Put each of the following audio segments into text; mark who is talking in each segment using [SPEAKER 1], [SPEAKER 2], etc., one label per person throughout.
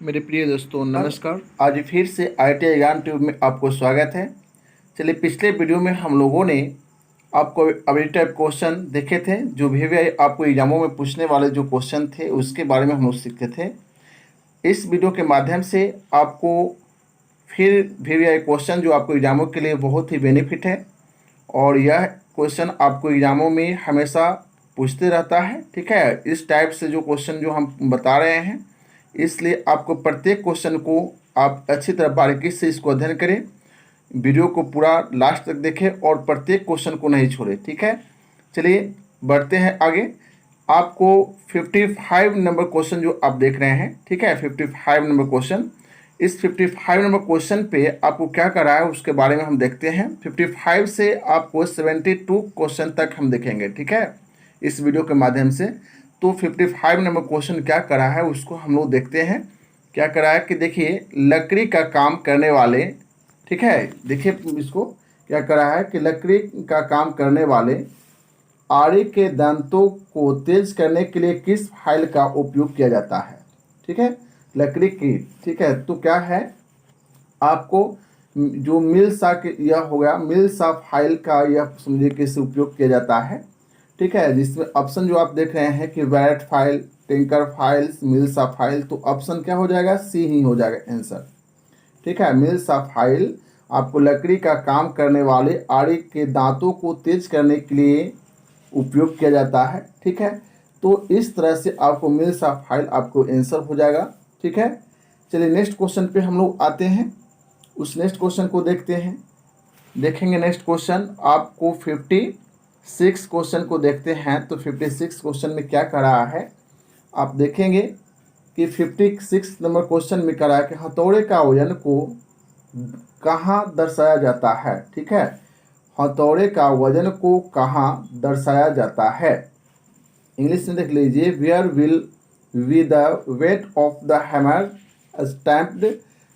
[SPEAKER 1] मेरे प्रिय दोस्तों नमस्कार।
[SPEAKER 2] आज फिर से IIT ज्ञान ट्यूब में आपको स्वागत है। चलिए, पिछले वीडियो में हम लोगों ने आपको अभी टाइप क्वेश्चन देखे थे, जो भी आपको एग्जामों में पूछने वाले जो क्वेश्चन थे उसके बारे में हम लोग सीखते थे। इस वीडियो के माध्यम से आपको फिर भी क्वेश्चन जो आपको एग्जामों के लिए बहुत ही बेनिफिट है, और यह क्वेश्चन आपको एग्जामों में हमेशा पूछते रहता है। ठीक है, इस टाइप से जो क्वेश्चन जो हम बता रहे हैं, इसलिए आपको प्रत्येक क्वेश्चन को आप अच्छी तरह बारीकी से इसको अध्ययन करें, वीडियो को पूरा लास्ट तक देखें और प्रत्येक क्वेश्चन को नहीं छोड़ें। ठीक है, चलिए बढ़ते हैं आगे। आपको 55 नंबर क्वेश्चन जो आप देख रहे हैं, ठीक है, 55 नंबर क्वेश्चन, इस 55 नंबर क्वेश्चन पे आपको क्या करा है उसके बारे में हम देखते हैं। 55 से आपको 72 क्वेश्चन तक हम देखेंगे, ठीक है, इस वीडियो के माध्यम से। तो 55 नंबर क्वेश्चन क्या करा है उसको हम लोग देखते हैं। क्या करा है कि देखिए, लकड़ी का काम करने वाले, ठीक है, देखिए इसको क्या करा है कि लकड़ी का काम करने वाले आरी के दांतों को तेज करने के लिए किस फाइल का उपयोग किया जाता है। ठीक है, लकड़ी की, ठीक है, तो क्या है, आपको जो मिल सा यह हो गया, मिल सा फाइल का यह समझिए किससे उपयोग किया जाता है। ठीक है, जिसमें ऑप्शन जो आप देख रहे हैं कि बैरेट फाइल, टिंकर फाइल्स, मिल्सा फाइल, तो ऑप्शन क्या हो जाएगा, सी ही हो जाएगा आंसर। ठीक है, मिल्सा फाइल आपको लकड़ी का काम करने वाले आरी के दांतों को तेज करने के लिए उपयोग किया जाता है। ठीक है, तो इस तरह से आपको मिल्सा फाइल आपको आंसर हो जाएगा। ठीक है, चलिए नेक्स्ट क्वेश्चन पे हम लोग आते हैं, उस नेक्स्ट क्वेश्चन को देखते हैं। देखेंगे नेक्स्ट क्वेश्चन, आपको 56 क्वेश्चन को देखते हैं। तो 56 क्वेश्चन में क्या कर रहा है, आप देखेंगे कि 56 नंबर क्वेश्चन में कर रहा है कि हथौड़े का वजन को कहाँ दर्शाया जाता है। ठीक है, हथौड़े का वजन को कहाँ दर्शाया जाता है। इंग्लिश में देख लीजिए, where will we the weight of the hammer stamped.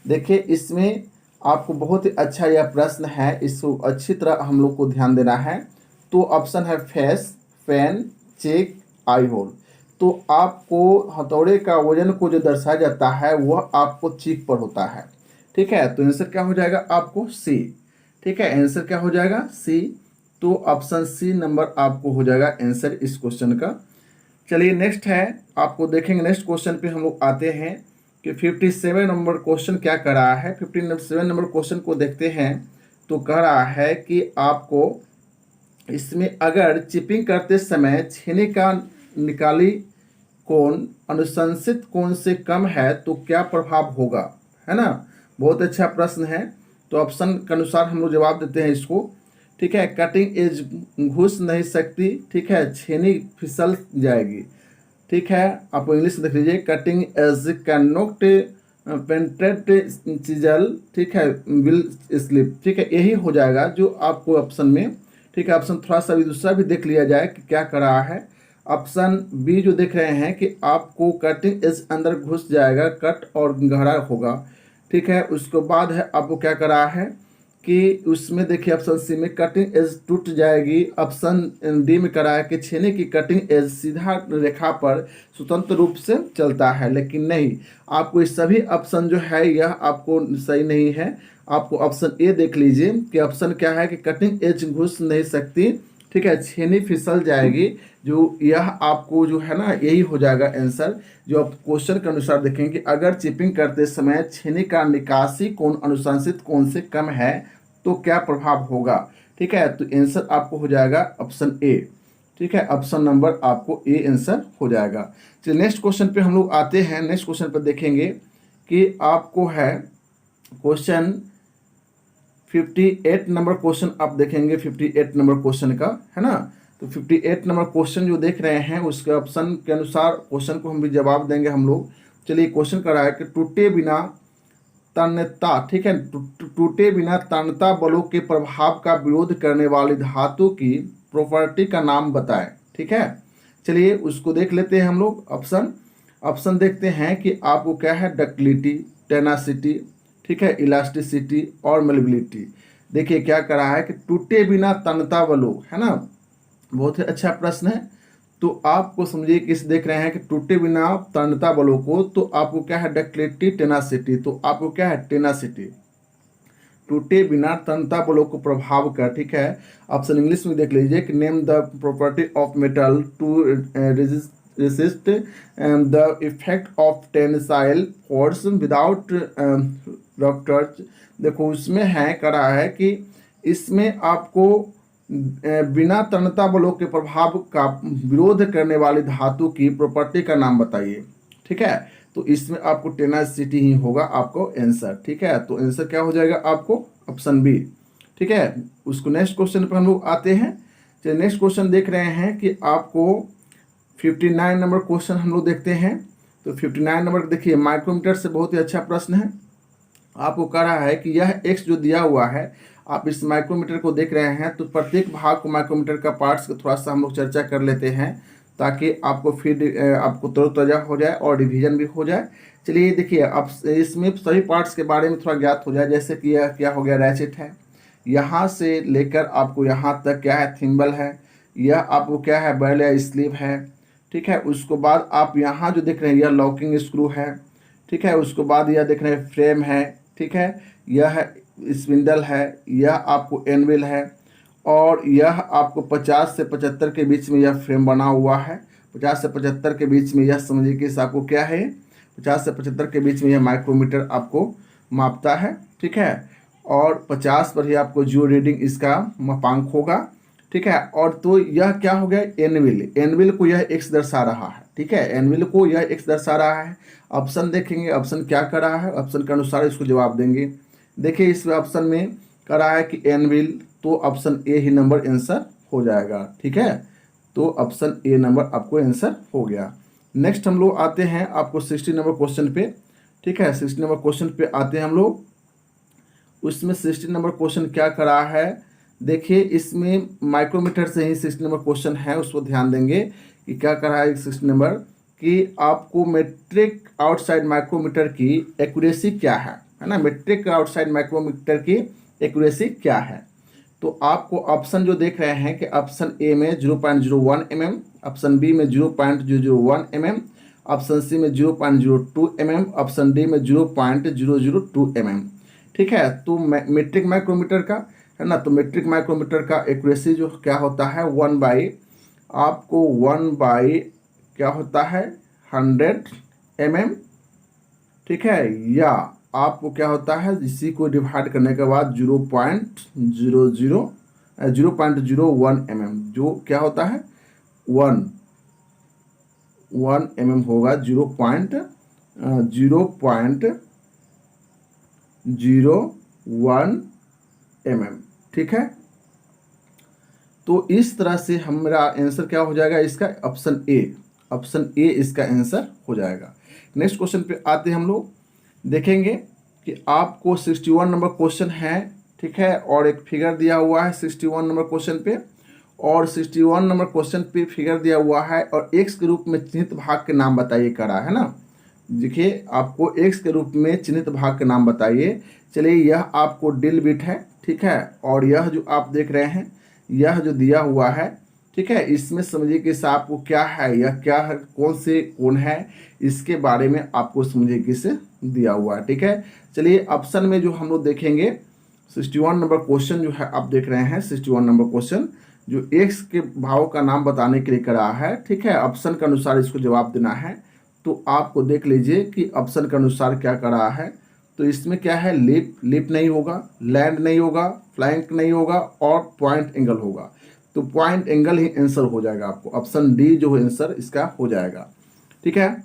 [SPEAKER 2] देखिए, इसमें आपको बहुत ही अच्छा यह प्रश्न है, इसको अच्छी तरह हम लोग को ध्यान देना है। तो ऑप्शन है फेस, फैन, चेक, आई होल। तो आपको हथौड़े का वजन को जो दर्शाया जाता है वह आपको चीक पर होता है। ठीक है, तो आंसर क्या हो जाएगा आपको सी। ठीक है, आंसर क्या हो जाएगा सी। तो ऑप्शन सी नंबर आपको हो जाएगा आंसर इस क्वेश्चन का। चलिए नेक्स्ट है, आपको देखेंगे नेक्स्ट क्वेश्चन पे हम लोग आते हैं कि 57 नंबर क्वेश्चन क्या कर रहा है। 57 नंबर क्वेश्चन को देखते हैं तो कह रहा है कि आपको इसमें अगर चिपिंग करते समय छेने का निकाली कोण अनुशंसित कोण से कम है तो क्या प्रभाव होगा, है ना। बहुत अच्छा प्रश्न है। तो ऑप्शन के अनुसार हम लोग जवाब देते हैं इसको। ठीक है, कटिंग एज घुस नहीं सकती, ठीक है, छेनी फिसल जाएगी। ठीक है, आप इंग्लिश में देख लीजिए, cutting edge can not penetrate chisel, ठीक है, विल स्लिप। ठीक है, यही हो जाएगा जो आपको ऑप्शन में। ठीक है, ऑप्शन थोड़ा सा भी दूसरा भी देख लिया जाए कि क्या कर रहा है। ऑप्शन बी जो देख रहे हैं कि आपको कटिंग एज अंदर घुस जाएगा, कट और गहरा होगा। ठीक है, उसके बाद है आपको क्या कर रहा है कि उसमें देखिए ऑप्शन सी में कटिंग एज टूट जाएगी। ऑप्शन डी में करा है कि छेने की कटिंग एज सीधा रेखा पर स्वतंत्र रूप से चलता है, लेकिन नहीं, आपको ये सभी ऑप्शन जो है यह आपको सही नहीं है। आपको ऑप्शन ए देख लीजिए कि ऑप्शन क्या है कि कटिंग एज घुस नहीं सकती, ठीक है, छेनी फिसल जाएगी। जो यह आपको जो है ना यही हो जाएगा आंसर। जो आप क्वेश्चन के अनुसार देखेंगे कि अगर चिपिंग करते समय छेनी का निकासी कोण अनुशंसित कोण से कम है तो क्या प्रभाव होगा। ठीक है, तो आंसर आपको हो जाएगा ऑप्शन ए। ठीक है, ऑप्शन नंबर आपको ए आंसर हो जाएगा। चलिए नेक्स्ट क्वेश्चन पे हम लोग आते हैं। नेक्स्ट क्वेश्चन पे देखेंगे कि आपको है क्वेश्चन 58 नंबर क्वेश्चन आप देखेंगे। 58 नंबर क्वेश्चन का है ना। तो 58 नंबर क्वेश्चन जो देख रहे हैं उसके ऑप्शन के अनुसार क्वेश्चन को हम भी जवाब देंगे हम लोग। चलिए, क्वेश्चन कर रहा है कि टूटे बिना तन्यता, ठीक है, टूटे बिना तन्यता बलों के प्रभाव का विरोध करने वाली धातु की प्रॉपर्टी का नाम बताएं। ठीक है, चलिए उसको देख लेते हैं हम लोग। ऑप्शन देखते हैं कि आपको क्या है, डक्टिलिटी, टेनासिटी, ठीक है, इलास्टिसिटी और मेलेबिलिटी। देखिए क्या कर रहा है कि टूटे बिना तन्यता बलों, है ना, बहुत ही अच्छा प्रश्न है। तो आपको समझिए कि इस देख रहे हैं कि टूटे बिना तन्यता बलों को, तो आपको क्या है डक्टिलिटी टेनासिटी, तो आपको क्या है टेनासिटी, टूटे बिना तन्यता बलों को प्रभाव कर, ठीक है। ऑप्शन इंग्लिश में देख लीजिए कि name the property of metal to resist the effect of tensile force without rupture। देखो उसमें है करा है कि इसमें आपको बिना तन्यता बलों के प्रभाव का विरोध करने वाली धातु की प्रॉपर्टी का नाम बताइए, ठीक है। तो इसमें आपको टेनासिटी ही होगा आपको आंसर, ठीक है। तो आंसर क्या हो जाएगा आपको ऑप्शन बी, ठीक है। उसको नेक्स्ट क्वेश्चन पर हम लोग आते हैं। चलिए नेक्स्ट क्वेश्चन देख रहे हैं कि आपको 59 नंबर क्वेश्चन हम लोग देखते हैं। तो 59 नंबर देखिए, माइक्रोमीटर से बहुत ही अच्छा प्रश्न है। आपको कह रहा है कि यह एक्स जो दिया हुआ है, आप इस माइक्रोमीटर को देख रहे हैं, तो प्रत्येक भाग को माइक्रोमीटर का पार्ट्स का थोड़ा सा हम लोग चर्चा कर लेते हैं, ताकि आपको फिर आपको तरोताज़ा हो जाए और रिवीजन भी हो जाए। चलिए देखिए, अब इसमें सभी पार्ट्स के बारे में थोड़ा ज्ञात हो जाए। जैसे कि यह क्या हो गया, रैचेट है, यहाँ से लेकर आपको यहाँ तक क्या है थिम्बल है, यह आपको क्या है बेल या स्लीव है, ठीक है। उसके बाद आप यहाँ जो देख रहे हैं यह लॉकिंग स्क्रू है, ठीक है। उसके बाद यह देख रहे हैं फ्रेम है, ठीक है। यह स्पिंडल है, यह आपको एनविल है, और यह आपको 50 से 75 के बीच में यह फ्रेम बना हुआ है। 50 से 75 के बीच में यह समझिए कि आपको क्या है, 50 से 75 के बीच में यह माइक्रोमीटर आपको मापता है, ठीक है। और 50 पर ही आपको जो रीडिंग इसका मापांक होगा, ठीक है। और तो यह क्या हो गया, एनविल, एनविल को यह एक्स दर्शा रहा है, ठीक है। एनविल को यह एक्स दर्शा रहा है। ऑप्शन देखेंगे, ऑप्शन क्या कर रहा है, ऑप्शन के अनुसार इसको जवाब देंगे। देखिए इस ऑप्शन में कर रहा है कि एनविल, तो option A he number answer हो जाएगा, ठीक है। तो ऑप्शन ए नंबर आपको आंसर हो गया। नेक्स्ट हम लोग आते हैं आपको 60 नंबर क्वेश्चन पे, ठीक है। 60 नंबर क्वेश्चन पे आते हैं हम लोग। उसमें 60 नंबर क्वेश्चन क्या कर रहा है, देखिए इसमें माइक्रोमीटर से ही 60 नंबर क्वेश्चन है, उसको ध्यान देंगे कि क्या कर रहा है 60 नंबर, कि आपको मेट्रिक आउटसाइड माइक्रोमीटर की एक्यूरेसी क्या है ना। मेट्रिक आउटसाइड माइक्रोमीटर की एक्यूरेसी क्या है। तो आपको ऑप्शन जो देख रहे हैं कि ऑप्शन ए में 0.01 mm, ऑप्शन बी में 0.001 mm, ऑप्शन सी में 0.02 mm, ऑप्शन डी में 0.002 mm, ठीक है। तो मेट्रिक माइक्रोमीटर का है ना, तो मेट्रिक माइक्रोमीटर का एक्यूरेसी जो क्या होता है 1 क्या होता है 100 mm, ठीक है। या आपको क्या होता है, इसी को डिवाइड करने के बाद 0.01 mm, जो क्या होता है 1 mm होगा 0.01 mm, ठीक है। तो इस तरह से हमारा आंसर क्या हो जाएगा इसका, ऑप्शन ए, ऑप्शन ए इसका आंसर हो जाएगा। नेक्स्ट क्वेश्चन पे आते हैं हम लोग, देखेंगे कि आपको 61 नंबर क्वेश्चन है, ठीक है। और एक फिगर दिया हुआ है 61 नंबर क्वेश्चन पे, और 61 नंबर क्वेश्चन पे फिगर दिया हुआ है, और एक्स के रूप में चिन्हित भाग के नाम बताइए करा है ना। देखिए आपको एक्स के रूप में चिन्हित भाग के नाम बताइए। चलिए यह आपको ड्रिल बिट है, ठीक है। और यह जो आप देख रहे हैं यह जो दिया हुआ है, ठीक है, इसमें समझिए कि आपको क्या है, यह क्या है, कौन से कोण है, इसके बारे में आपको समझिए कि से दिया हुआ है, ठीक है। चलिए ऑप्शन में जो हम लोग देखेंगे 61 नंबर क्वेश्चन जो है आप देख रहे हैं 61 नंबर क्वेश्चन जो एक्स के भाव का नाम बताने के लिए करा है, ठीक है। ऑप्शन के अनुसार इसको जवाब देना है। तो आपको देख लीजिए कि ऑप्शन के अनुसार क्या कर रहा है। तो इसमें क्या है, लिप नहीं होगा, लैंड नहीं होगा, फ्लैंक नहीं होगा, और पॉइंट एंगल होगा। तो पॉइंट एंगल ही आंसर हो जाएगा आपको, ऑप्शन डी जो आंसर इसका हो जाएगा, ठीक है।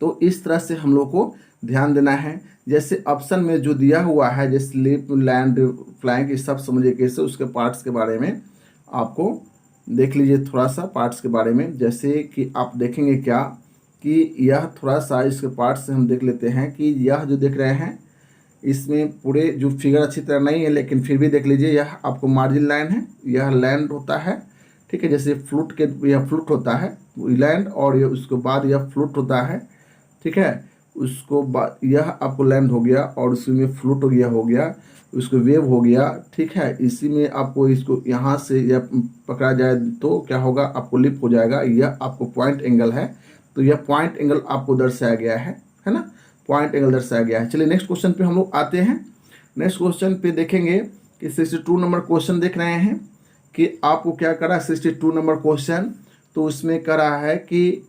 [SPEAKER 2] तो इस तरह से हम लोग को ध्यान देना है। जैसे ऑप्शन में जो दिया हुआ है जैसे लिप, लैंड, फ्लैंक, ये सब समझिए कैसे, उसके पार्ट्स के बारे में आपको देख लीजिए थोड़ा सा पार्ट्स के बारे में। जैसे कि आप देखेंगे क्या कि यह थोड़ा सा इसके पार्ट्स से हम देख लेते हैं कि यह जो देख रहे हैं इसमें पूरे जो फिगर अच्छी तरह नहीं है, लेकिन फिर भी देख लीजिए यह आपको मार्जिन लाइन है, यह लैंड होता है, ठीक है। जैसे फ्लूट के, यह फ्लूट होता है लैंड, और ये उसके बाद यह फ्लूट होता है, ठीक है। उसको बाद यह आपको लैंड हो गया और उसी में फ्लूट हो गया, उसको वेव हो गया, ठीक है। इसी में आपको इसको यहाँ से यह पकड़ा जाए तो क्या होगा, आपको लिप हो जाएगा, यह आपको पॉइंट एंगल है। तो यह पॉइंट एंगल आपको दर्शाया गया है ना, पॉइंट एंगल दर्शाया गया है। चलिए नेक्स्ट क्वेश्चन पे हम लोग आते हैं। नेक्स्ट क्वेश्चन पे देखेंगे कि 62 नंबर क्वेश्चन देख रहे हैं कि आपको क्या करा 62 नंबर क्वेश्चन, तो उसमें करा है कि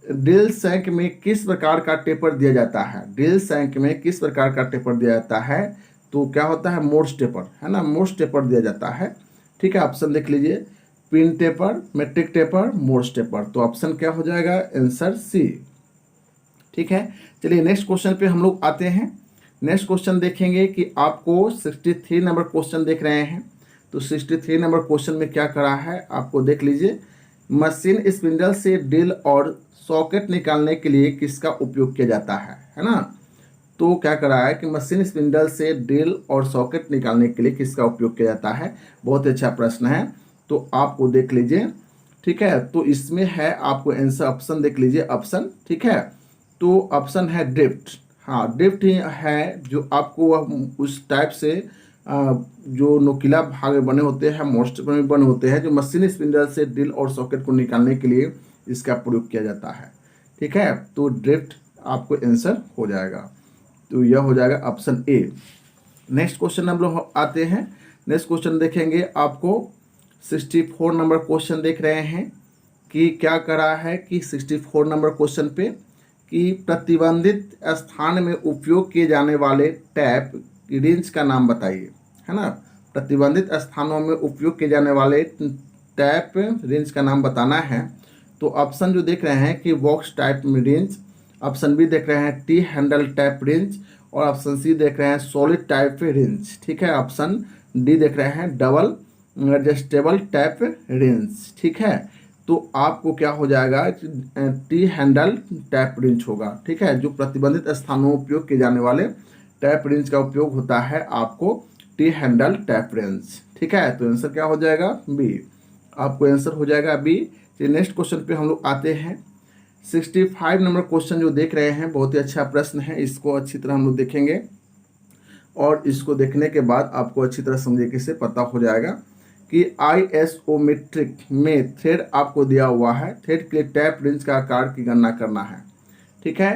[SPEAKER 2] ड्रिल सैंक में किस प्रकार का टेपर दिया जाता है, ड्रिल सैंक में किस प्रकार का टेपर दिया जाता है, तो क्या होता है मोर्स टेपर, है ना, मोर्स टेपर दिया जाता है, ठीक है। ऑप्शन देख लीजिए, pin taper, metric taper, Morse taper. तो ऑप्शन क्या हो जाएगा, आंसर सी, ठीक है। चलिए नेक्स्ट क्वेश्चन पे हम लोग आते हैं। नेक्स्ट क्वेश्चन देखेंगे कि आपको 63 नंबर क्वेश्चन देख रहे हैं। तो 63 नंबर क्वेश्चन में क्या करा है, आपको देख लीजिए, मशीन स्पिंडल से ड्रिल और सॉकेट निकालने के लिए किसका उपयोग किया जाता है ना। तो क्या करा है कि मशीन स्पिंडल से ड्रिल और सॉकेट निकालने के लिए किसका उपयोग किया जाता है, बहुत अच्छा प्रश्न है। तो आपको देख लीजिए, ठीक है। तो इसमें है आपको आंसर, ऑप्शन देख लीजिए, ऑप्शन, ठीक है। तो ऑप्शन है ड्रिफ्ट, हाँ ड्रिफ्ट ही है, जो आपको उस टाइप से जो नोकीला भाग बने होते हैं, मोस्ट में बने होते हैं, जो मशीन स्पिंडल से ड्रिल और सॉकेट को निकालने के लिए इसका प्रयोग किया जाता है, ठीक है। तो ड्रिफ्ट आपको आंसर हो जाएगा, तो यह हो जाएगा ऑप्शन ए। नेक्स्ट क्वेश्चन हम लोग आते हैं। नेक्स्ट क्वेश्चन देखेंगे, आपको 64 नंबर क्वेश्चन देख रहे हैं कि क्या करा है कि 64 नंबर क्वेश्चन पे कि प्रतिबंधित स्थान में उपयोग किए जाने वाले टैप रिंच का नाम बताइए, है ना। प्रतिबंधित स्थानों में उपयोग किए जाने वाले टैप रिंच का नाम बताना है। तो ऑप्शन जो देख रहे हैं कि box type wrench, option b देख रहे हैं टी हैंडल टैप रिंच, और ऑप्शन सी देख रहे हैं सॉलिड टाइप रिंच, ठीक है। ऑप्शन डी देख रहे हैं डबल एडजस्टेबल टैप रिंच, ठीक है। तो आपको क्या हो जाएगा, टी हैंडल टैप रिंच होगा, ठीक है। जो प्रतिबंधित स्थानों में उपयोग किए जाने वाले टैप रिंच का उपयोग होता है आपको टी हैंडल टैप रिंच, ठीक है। तो आंसर क्या हो जाएगा, बी, आपको आंसर हो जाएगा बी। चलिए नेक्स्ट क्वेश्चन पे हम लोग आते हैं। 65 नंबर क्वेश्चन जो देख रहे हैं, बहुत ही अच्छा प्रश्न है, इसको अच्छी तरह हम लोग देखेंगे और इसको देखने के बाद आपको अच्छी तरह समझे से पता हो जाएगा कि आइसोमेट्रिक में थ्रेड आपको दिया हुआ है, थ्रेड के लिए टैप रिंच का आकार की गणना करना है, ठीक है।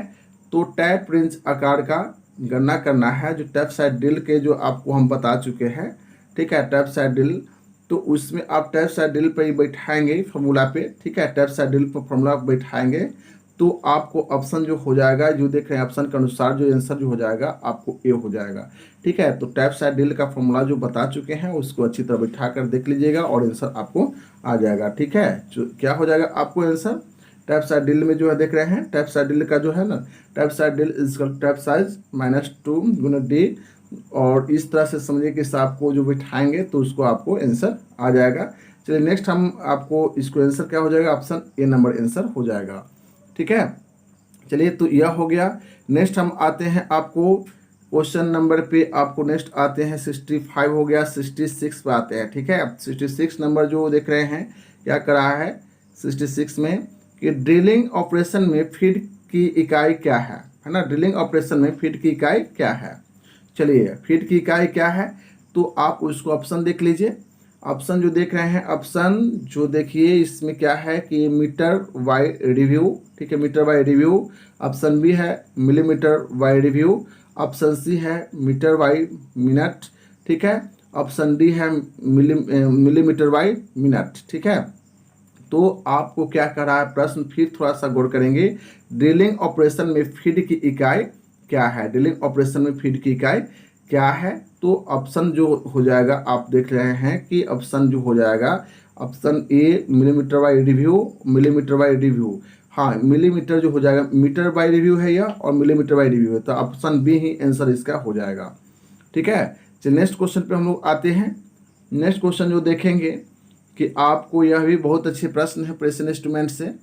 [SPEAKER 2] तो टैप रिंच आकार का गणना करना है, जो टैप साइड ड्रिल के जो आपको हम बता चुके हैं, ठीक है। टैप साइड ड्रिल, तो उसमें आप टैप साइड ड्रिल पर ही बैठाएंगे फॉर्मूला पे, ठीक है। टैप साइड ड्रिल पर फॉर्मूला बैठाएंगे तो आपको ऑप्शन जो हो जाएगा, जो देख रहे हैं ऑप्शन के अनुसार जो आंसर जो हो जाएगा आपको ए हो जाएगा, ठीक है। तो टैप साइड ड्रिल का फॉर्मूला जो बता चुके हैं उसको अच्छी तरह बैठा कर देख लीजिएगा और आंसर आपको आ जाएगा, ठीक है। क्या हो जाएगा आपको आंसर, टैप साइड ड्रिल में जो है देख रहे हैं, टैप साइड ड्रिल का जो है ना, tap size drill equal tap size -2 गुना डी, और इस तरह से समझिए कि आपको जो बैठाएंगे तो उसको आपको आंसर आ जाएगा। चलिए नेक्स्ट हम आपको इसको आंसर क्या हो जाएगा, ऑप्शन ए नंबर आंसर हो जाएगा, ठीक है। चलिए तो यह हो गया। नेक्स्ट हम आते हैं आपको क्वेश्चन नंबर पे, आपको नेक्स्ट आते हैं 65 हो गया, 66 पे आते हैं, ठीक है। अब 66 नंबर जो देख रहे हैं क्या करा है 66 में कि ड्रिलिंग ऑपरेशन में फीड की इकाई क्या है ना। ड्रिलिंग ऑपरेशन में फीड की इकाई क्या है, चलिए फीड की इकाई क्या है, तो आप उसको ऑप्शन देख लीजिए। ऑप्शन जो देख रहे हैं, ऑप्शन जो देखिए इसमें क्या है कि मीटर बाय रिव्यू, ठीक है, metre by review. Option B है millimetre by review. Option C है मीटर बाय मिनट, ठीक है। ऑप्शन डी है मिलीमीटर बाय मिनट, ठीक है। तो आपको क्या कर रहा है प्रश्न, फिर थोड़ा सा गौर करेंगे, ड्रिलिंग ऑपरेशन में फीड की इकाई क्या है, ड्रिलिंग ऑपरेशन में फीड की इकाई क्या है। तो ऑप्शन जो हो जाएगा आप देख रहे हैं कि ऑप्शन जो हो जाएगा, option A millimetre by review, millimetre by review, हाँ मिलीमीटर जो हो जाएगा, मीटर बाय रिव्यू है यह और मिलीमीटर बाय रिव्यू है, तो ऑप्शन बी ही आंसर इसका हो जाएगा, ठीक है। चलिए नेक्स्ट क्वेश्चन पे हम लोग आते हैं। नेक्स्ट क्वेश्चन जो देखेंगे कि आपको यह भी बहुत अच्छे प्रश्न है प्रेशर इंस्ट्रूमेंट से,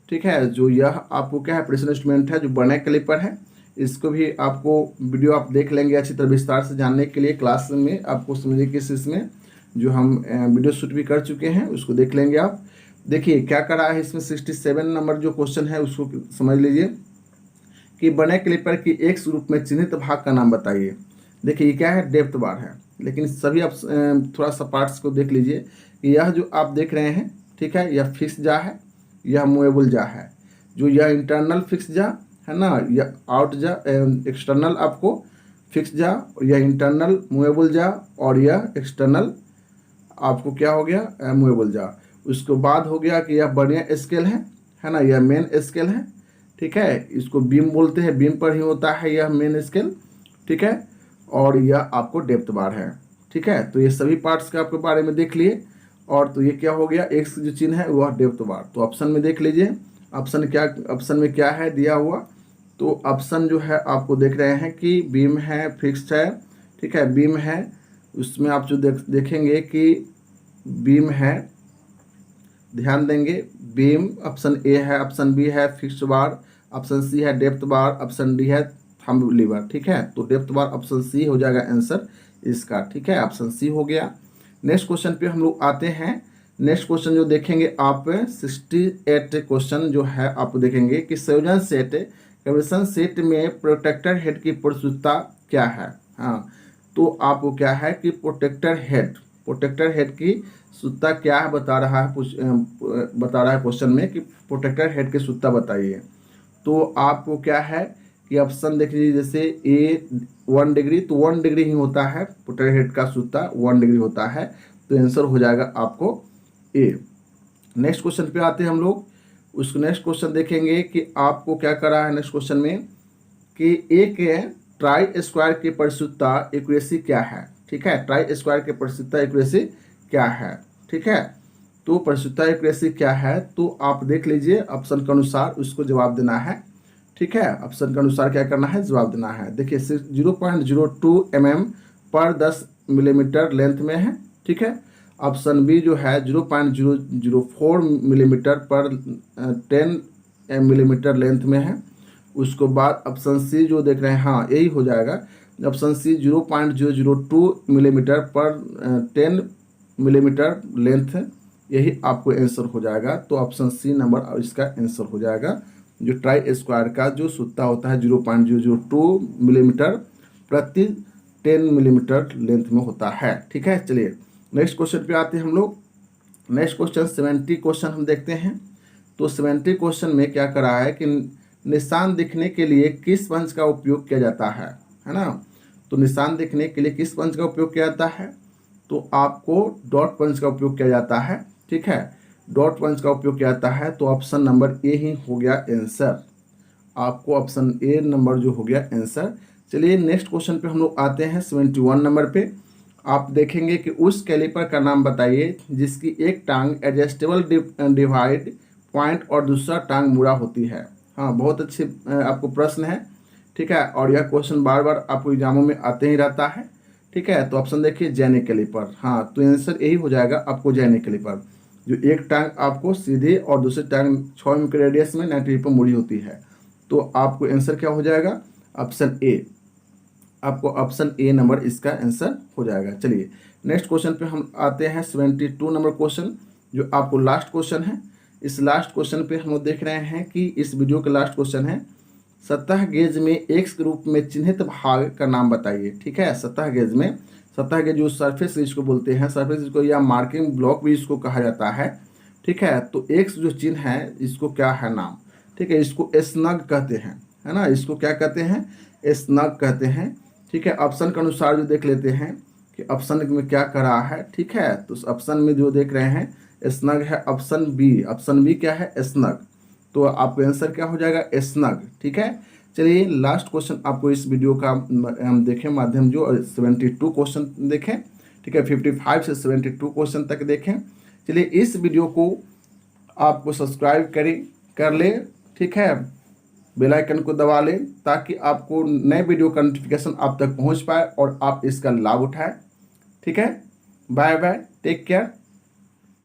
[SPEAKER 2] ठीक है। जो यह आपको क्या है प्रेशर इंस्ट्रूमेंट है जो बने कैलिपर है, इसको भी आपको वीडियो आप देख लेंगे अच्छी तरह विस्तार से जानने के लिए, क्लास में आपको समझिए कि इसमें जो हम वीडियो शूट भी कर चुके हैं उसको देख लेंगे आप। देखिए क्या करा है इसमें 67 नंबर जो क्वेश्चन है उसको समझ लीजिए कि बने कैलिपर की एक्स रूप में चिन्हित भाग का नाम बताइए। देखिए ये क्या है, डेप्थ बार है, लेकिन सभी आप थोड़ा सा पार्ट्स को देख लीजिए कि यह जो आप देख रहे हैं, ठीक है, यह फिक्स जा है, यह मूवेबल जा है। जो यह इंटरनल फिक्स जा है ना, यह आउट जा, एक्सटर्नल आपको फिक्स जा, और यह इंटरनल मूवेबल जा, और यह एक्सटर्नल आपको क्या हो गया, मूवेबल जा। उसके बाद हो गया कि यह बढ़िया स्केल है ना, यह मेन स्केल है, ठीक है, इसको बीम बोलते हैं, बीम पर ही होता है यह मेन स्केल, ठीक है, और यह आपको डेप्थ बार है, ठीक है। तो ये सभी पार्ट्स के आपके बारे में देख लिए। और तो ये क्या हो गया, एक्स जो चिन्ह है वह डेप्थ बार। तो ऑप्शन में देख लीजिए, ऑप्शन में क्या है दिया हुआ। तो ऑप्शन जो है आपको देख रहे हैं कि बीम है, फिक्स्ड है, ठीक है, बीम है, उसमें आप जो देखेंगे कि बीम है, ध्यान देंगे, बीम ऑप्शन ए है, ऑप्शन बी है फिक्स्ड बार, ऑप्शन सी है डेप्थ बार, ऑप्शन डी है थंब लीवर, ठीक है। तो डेप्थ बार ऑप्शन सी हो जाएगा आंसर इसका, ठीक है, ऑप्शन सी हो गया। नेक्स्ट क्वेश्चन पे हम लोग आते हैं। नेक्स्ट क्वेश्चन जो देखेंगे आप 68 क्वेश्चन जो है आप देखेंगे कि संयोजन सेट कन्वेंशन सेट में प्रोटेक्टर हेड की प्रस्तुतता क्या है। हाँ, तो आपको क्या है कि प्रोटेक्टर हेड की सूत्रता क्या है बता रहा है क्वेश्चन में कि प्रोटेक्टर हेड की सूत्रता बताइए। तो आपको क्या है कि ऑप्शन देख लीजिए, जैसे ए 1 डिग्री, तो 1 डिग्री ही होता है, प्रोटेक्टर हेड का सूत्रता 1 डिग्री होता है, तो आंसर हो जाएगा आपको ए। नेक्स्ट क्वेश्चन पे आते हैं हम लोग। उस नेक्स्ट क्वेश्चन देखेंगे कि आपको क्या करा है नेक्स्ट क्वेश्चन में कि एक ट्राई स्क्वायर की परिशुद्धता एक्यूरेसी क्या है, ठीक है, ट्राई स्क्वायर की परिशुद्धता एक्यूरेसी क्या है, ठीक है। तो परिशुद्धता एक्यूरेसी क्या है, तो आप देख लीजिए ऑप्शन के अनुसार उसको जवाब देना है, ठीक है, ऑप्शन के अनुसार क्या करना है, जवाब देना है। देखिए 0.02 mm पर 10 मिलीमीटर लेंथ में है, ठीक है। ऑप्शन बी जो है 0.004 मिलीमीटर पर 10 मिलीमीटर लेंथ में है। उसको बाद ऑप्शन सी जो देख रहे हैं, हाँ यही हो जाएगा, ऑप्शन सी 0.002 मिलीमीटर पर 10 मिलीमीटर लेंथ, यही आपको आंसर हो जाएगा। तो ऑप्शन सी नंबर इसका आंसर हो जाएगा। जो ट्राई स्क्वायर का जो सूत्रता होता है 0.002 मिलीमीटर प्रति 10 मिलीमीटर लेंथ में होता है, ठीक है। चलिए नेक्स्ट क्वेश्चन पे आते हैं हम लोग। नेक्स्ट क्वेश्चन 70 क्वेश्चन हम देखते हैं। तो 70 क्वेश्चन में क्या करा है कि निशान दिखने के लिए किस पंच का उपयोग किया जाता है ना। तो निशान दिखने के लिए किस पंच का उपयोग किया जाता है, तो आपको डॉट पंच का उपयोग किया जाता है, ठीक है, डॉट पंच का उपयोग किया जाता है। तो ऑप्शन नंबर ए ही हो गया आंसर, आपको ऑप्शन ए नंबर जो हो गया आंसर। चलिए नेक्स्ट क्वेश्चन पे हम लोग आते हैं 71 नंबर पे। आप देखेंगे कि उस कैलिपर का नाम बताइए जिसकी एक टांग एडजस्टेबल डिवाइड पॉइंट और दूसरा टांग मुड़ा होती है। हाँ, बहुत अच्छे आपको प्रश्न है, ठीक है, और यह क्वेश्चन बार बार आपको एग्जामों में आते ही रहता है, ठीक है। तो ऑप्शन देखिए जैनिक कैलिपर, हाँ, तो आंसर यही हो जाएगा आपको जैनिक कैलिपर, जो एक टांग आपको सीधे और दूसरी टांग 6 mm के रेडियस में 90 पर मुड़ी होती है। तो आपको आंसर क्या हो जाएगा, ऑप्शन ए, आपको ऑप्शन ए नंबर इसका आंसर हो जाएगा। चलिए नेक्स्ट क्वेश्चन पे हम आते हैं 72 नंबर क्वेश्चन, जो आपको लास्ट क्वेश्चन है। इस लास्ट क्वेश्चन पे हम लोग देख रहे हैं कि इस वीडियो का लास्ट क्वेश्चन है, सतह गेज में एक्स के रूप में चिन्हित भाग का नाम बताइए, ठीक है। सतह गेज जो सरफेस इसको बोलते हैं, सरफेस इसको या मार्किंग ब्लॉक भी इसको कहा जाता है, ठीक है। तो एक्स जो चिन्ह है इसको क्या है नाम, ठीक है, इसको स्नग कहते हैं, है ना, इसको क्या कहते हैं, स्नग कहते हैं, ठीक है। ऑप्शन के अनुसार जो देख लेते हैं कि ऑप्शन में क्या कर रहा है, ठीक है। तो ऑप्शन में जो देख रहे हैं स्नग है, ऑप्शन बी क्या है, स्नग। तो आपको आंसर क्या हो जाएगा, स्नग, ठीक है। चलिए लास्ट क्वेश्चन आपको इस वीडियो का हम देखें माध्यम जो 72 क्वेश्चन देखें, ठीक है, 55 से 72 क्वेश्चन तक देखें। चलिए इस वीडियो को आपको सब्सक्राइब कर ले, ठीक है, बेल आइकन को दबा लें ताकि आपको नए वीडियो का नोटिफिकेशन आप तक पहुंच पाए और आप इसका लाभ उठाएं, ठीक है। Bye bye, take care.